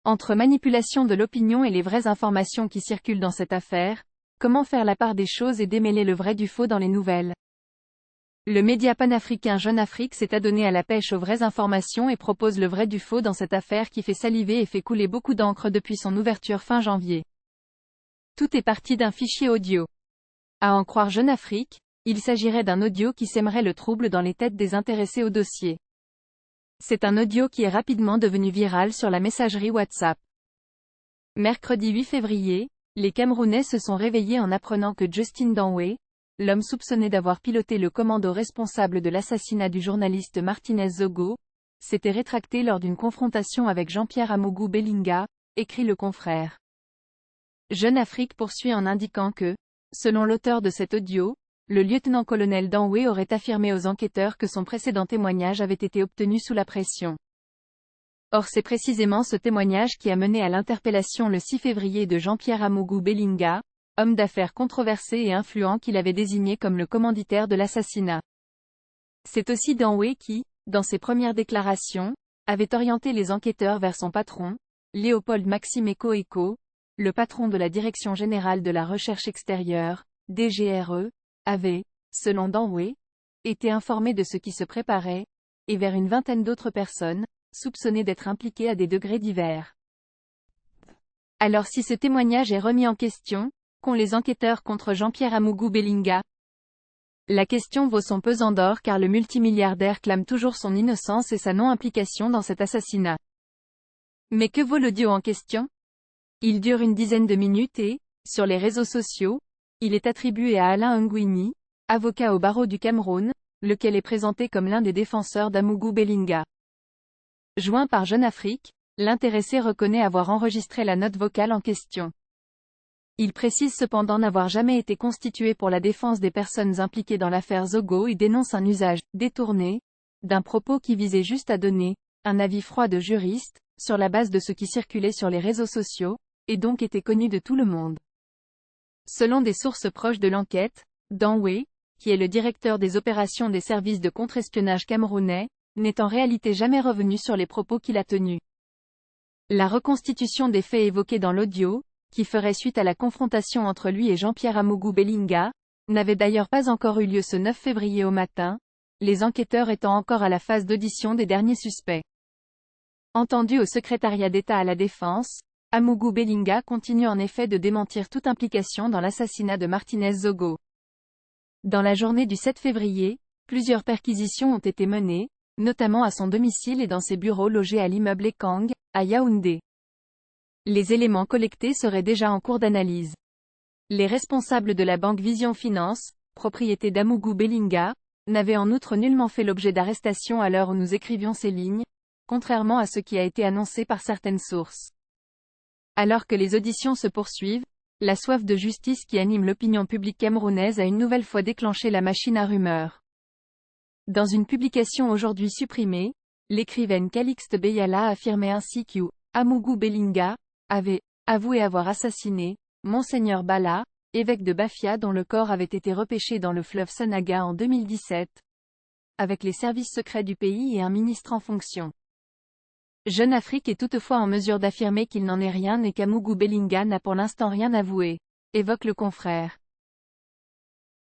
Entre manipulation de l'opinion et les vraies informations qui circulent dans cette affaire, comment faire la part des choses et démêler le vrai du faux dans les nouvelles? Le média panafricain Jeune Afrique s'est adonné à la pêche aux vraies informations et propose le vrai du faux dans cette affaire qui fait saliver et fait couler beaucoup d'encre depuis son ouverture fin janvier. Tout est parti d'un fichier audio. À en croire Jeune Afrique, il s'agirait d'un audio qui sèmerait le trouble dans les têtes des intéressés au dossier. C'est un audio qui est rapidement devenu viral sur la messagerie WhatsApp. Mercredi 8 février, les Camerounais se sont réveillés en apprenant que Justin Danwé, l'homme soupçonné d'avoir piloté le commando responsable de l'assassinat du journaliste Martinez Zogo, s'était rétracté lors d'une confrontation avec Jean-Pierre Amougou Bellinga, écrit le confrère. Jeune Afrique poursuit en indiquant que, selon l'auteur de cet audio, le lieutenant-colonel Danwé aurait affirmé aux enquêteurs que son précédent témoignage avait été obtenu sous la pression. Or c'est précisément ce témoignage qui a mené à l'interpellation le 6 février de Jean-Pierre Amougou Bellinga, homme d'affaires controversé et influent qu'il avait désigné comme le commanditaire de l'assassinat. C'est aussi Danwé qui, dans ses premières déclarations, avait orienté les enquêteurs vers son patron, Léopold Maxime Eko, le patron de la Direction générale de la recherche extérieure, DGRE, avait, selon Danwé, été informé de ce qui se préparait, et vers une vingtaine d'autres personnes, soupçonnées d'être impliquées à des degrés divers. Alors si ce témoignage est remis en question, qu'ont les enquêteurs contre Jean-Pierre Amougou Bellinga? La question vaut son pesant d'or car le multimilliardaire clame toujours son innocence et sa non-implication dans cet assassinat. Mais que vaut l'audio en question? Il dure une dizaine de minutes et, sur les réseaux sociaux, il est attribué à Alain Ngouini, avocat au barreau du Cameroun, lequel est présenté comme l'un des défenseurs d'Amougou Bellinga. Joint par Jeune Afrique, l'intéressé reconnaît avoir enregistré la note vocale en question. Il précise cependant n'avoir jamais été constitué pour la défense des personnes impliquées dans l'affaire Zogo et dénonce un usage détourné d'un propos qui visait juste à donner un avis froid de juriste sur la base de ce qui circulait sur les réseaux sociaux, et donc était connu de tout le monde. Selon des sources proches de l'enquête, Danwé, qui est le directeur des opérations des services de contre-espionnage camerounais, n'est en réalité jamais revenu sur les propos qu'il a tenus. La reconstitution des faits évoqués dans l'audio, qui ferait suite à la confrontation entre lui et Jean-Pierre Amougou Bellinga, n'avait d'ailleurs pas encore eu lieu ce 9 février au matin, les enquêteurs étant encore à la phase d'audition des derniers suspects. Entendu au secrétariat d'État à la Défense, Amougou Bellinga continue en effet de démentir toute implication dans l'assassinat de Martinez Zogo. Dans la journée du 7 février, plusieurs perquisitions ont été menées, notamment à son domicile et dans ses bureaux logés à l'immeuble Ekang, à Yaoundé. Les éléments collectés seraient déjà en cours d'analyse. Les responsables de la banque Vision Finance, propriété d'Amougou Bellinga, n'avaient en outre nullement fait l'objet d'arrestation à l'heure où nous écrivions ces lignes, contrairement à ce qui a été annoncé par certaines sources. Alors que les auditions se poursuivent, la soif de justice qui anime l'opinion publique camerounaise a une nouvelle fois déclenché la machine à rumeurs. Dans une publication aujourd'hui supprimée, l'écrivaine Calixte Beyala affirmait ainsi que Amougou Bellinga avait avoué avoir assassiné Monseigneur Bala, évêque de Bafia dont le corps avait été repêché dans le fleuve Sanaga en 2017, avec les services secrets du pays et un ministre en fonction. Jeune Afrique est toutefois en mesure d'affirmer qu'il n'en est rien et qu'Amougou Bellinga n'a pour l'instant rien avoué, évoque le confrère.